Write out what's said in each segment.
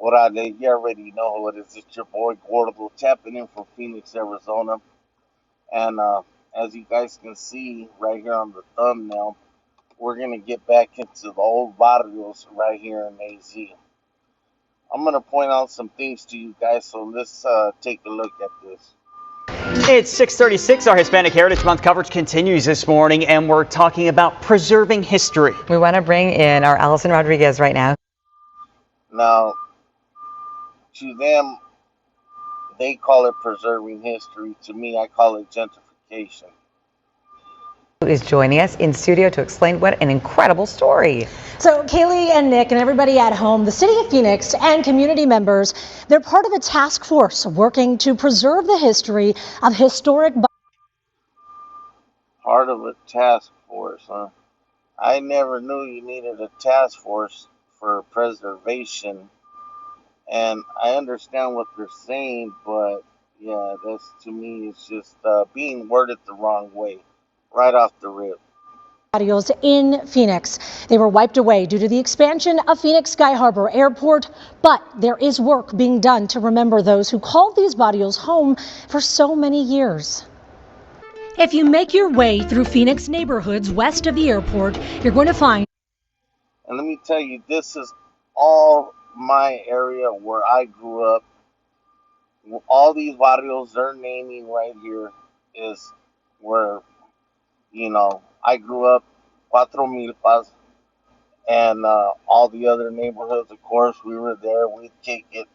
Orale, you already know who it is. It's your boy Gordo tapping in from Phoenix, Arizona. And as you guys can see right here on the thumbnail, we're going to get back into the old barrios right here in AZ. I'm going to point out some things to you guys, so let's take a look at this. It's 6:36. Our Hispanic Heritage Month coverage continues this morning, and we're talking about preserving history. We want to bring in our Allison Rodriguez right now. Now, to them, they call it preserving history. To me, I call it gentrification. Who is joining us in studio to explain what an incredible story. So Kaylee and Nick and everybody at home, the city of Phoenix and community members, they're part of a task force working to preserve the history of historic. Part of a task force, huh? I never knew you needed a task force for preservation. And I understand what they're saying, but yeah, that's, to me, it's just being worded the wrong way, right off the rip. Barrios in Phoenix. They were wiped away due to the expansion of Phoenix Sky Harbor Airport, but there is work being done to remember those who called these barrios home for so many years. If you make your way through Phoenix neighborhoods west of the airport, you're going to find. And let me tell you, this is all my area where I grew up. All these barrios they're naming right here is where, I grew up. Cuatro Milpas and all the other neighborhoods, of course, we were there, we'd kick it.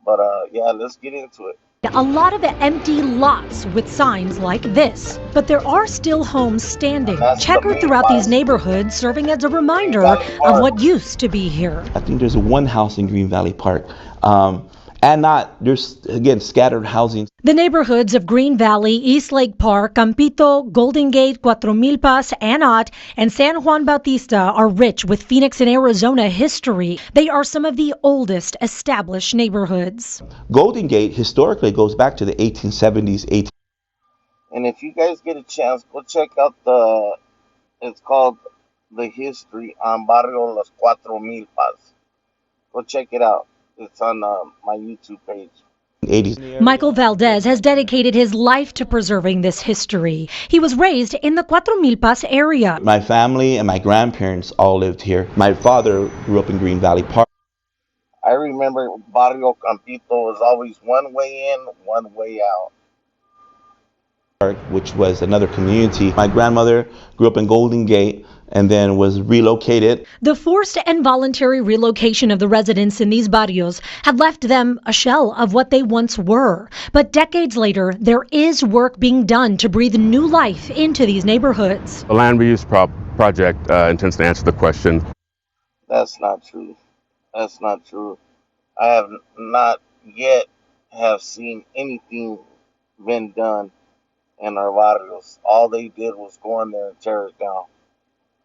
But yeah, let's get into it. A lot of empty lots with signs like this, but there are still homes standing, checkered throughout these neighborhoods, serving as a reminder of what used to be here. I think there's one house in Green Valley Park, and there's, again, scattered housing. The neighborhoods of Green Valley, East Lake Park, Campito, Golden Gate, Cuatro Milpas, Anat, and San Juan Bautista are rich with Phoenix and Arizona history. They are some of the oldest established neighborhoods. Golden Gate historically goes back to the 1870s. And if you guys get a chance, go check out it's called The History on Barrio Los Cuatro Milpas. Go check it out. It's on my YouTube page. 80s. Michael Valdez has dedicated his life to preserving this history. He was raised in the Cuatro Milpas area. My family and my grandparents all lived here. My father grew up in Green Valley Park. I remember Barrio Campito was always one way in, one way out. Which was another community. My grandmother grew up in Golden Gate and then was relocated. The forced and voluntary relocation of the residents in these barrios had left them a shell of what they once were. But decades later, there is work being done to breathe new life into these neighborhoods. The land reuse project intends to answer the question. That's not true. That's not true. I have not yet have seen anything been done in our barrios. All they did was go in there and tear it down.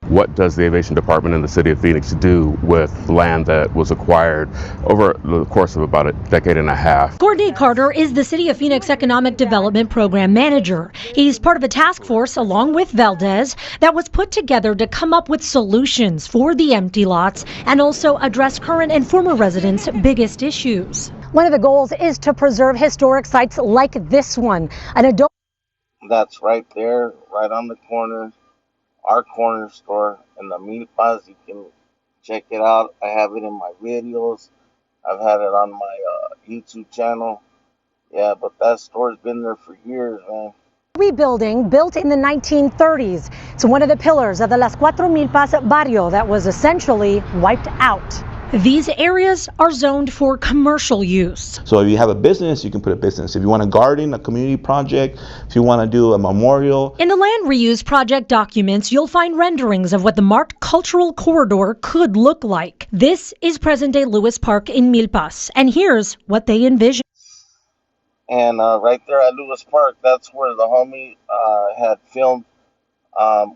What does the Aviation Department in the city of Phoenix do with land that was acquired over the course of about a decade and a half? Courtney Carter is the City of Phoenix Economic Development Program Manager. He's part of a task force, along with Valdez, that was put together to come up with solutions for the empty lots and also address current and former residents' biggest issues. One of the goals is to preserve historic sites like this one. An adult. That's right there, right on the corner. Our corner store in the Milpas. You can check it out. I have it in my videos. I've had it on my YouTube channel. Yeah, but that store's been there for years, man. Rebuilding built in the 1930s. It's one of the pillars of the Las Cuatro Milpas barrio that was essentially wiped out. These areas are zoned for commercial use. So if you have a business, you can put a business. If you want to garden, a community project, if you want to do a memorial. In the land reuse project documents, you'll find renderings of what the marked cultural corridor could look like. This is present-day Lewis Park in Milpas, and here's what they envision. And right there at Lewis Park, that's where the homie had filmed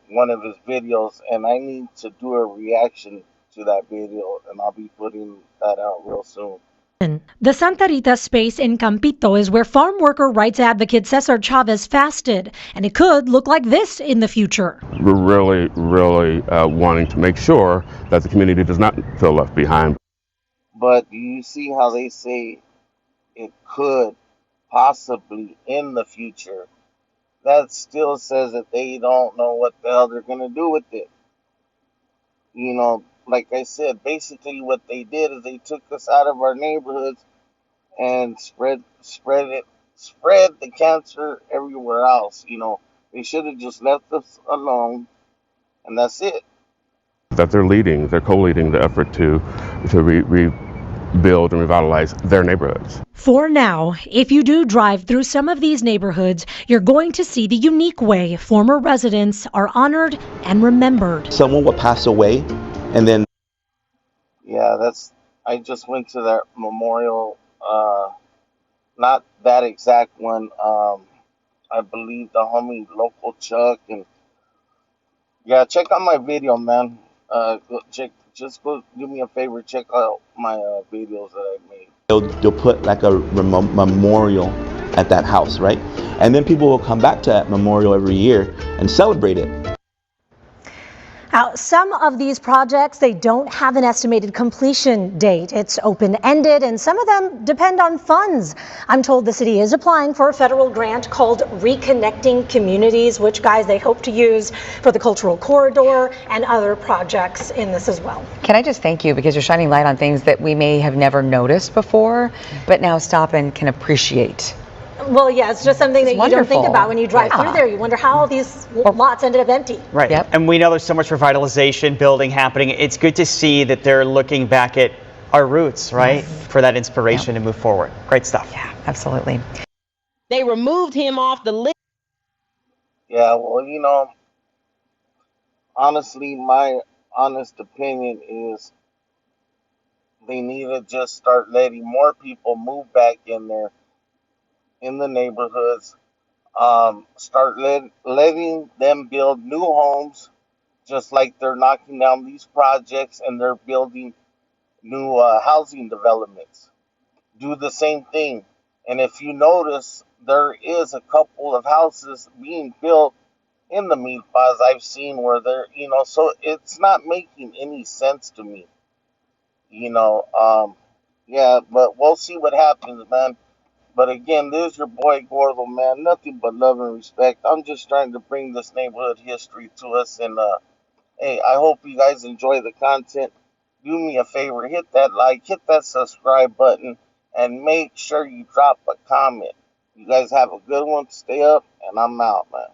one of his videos, and I need to do a reaction to that video, and I'll be putting that out real soon. The Santa Rita space in Campito is where farm worker rights advocate Cesar Chavez fasted, and it could look like this in the future. We're really wanting to make sure that the community does not feel left behind. But you see how they say it could possibly in the future? That still says that they don't know what the hell they're going to do with it. Like I said, basically what they did is they took us out of our neighborhoods and spread the cancer everywhere else. They should have just left us alone, and that's it. That they're co-leading the effort to rebuild and revitalize their neighborhoods. For now, if you do drive through some of these neighborhoods, you're going to see the unique way former residents are honored and remembered. Someone will pass away, and then Yeah, I just went to that memorial. Not that exact one. I believe the homie local Chuck, and yeah, check out my video, man. Just go do me a favor, check out my videos that I made. they'll put like a memorial at that house, right? And then people will come back to that memorial every year and celebrate it. Now, some of these projects, they don't have an estimated completion date. It's open-ended, and some of them depend on funds. I'm told the city is applying for a federal grant called Reconnecting Communities, which, guys, they hope to use for the cultural corridor and other projects in this as well. Can I just thank you, because you're shining light on things that we may have never noticed before, but now stop and can appreciate. Well, yeah, it's just something that you don't think about when you drive through there. You wonder how these lots ended up empty. Right. Yep. And we know there's so much revitalization, building happening. It's good to see that they're looking back at our roots, right, for that inspiration to move forward. Great stuff. Yeah, absolutely. They removed him off the list. Yeah, well, honestly, my honest opinion is they need to just start letting more people move back in there in the neighborhoods. Start letting them build new homes, just like they're knocking down these projects and they're building new housing developments. Do the same thing. And if you notice, there is a couple of houses being built in the milpas I've seen where so it's not making any sense to me. Yeah, but we'll see what happens, man. But again, there's your boy Gordo, man. Nothing but love and respect. I'm just trying to bring this neighborhood history to us. And hey, I hope you guys enjoy the content. Do me a favor, hit that like, hit that subscribe button, and make sure you drop a comment. You guys have a good one. Stay up, and I'm out, man.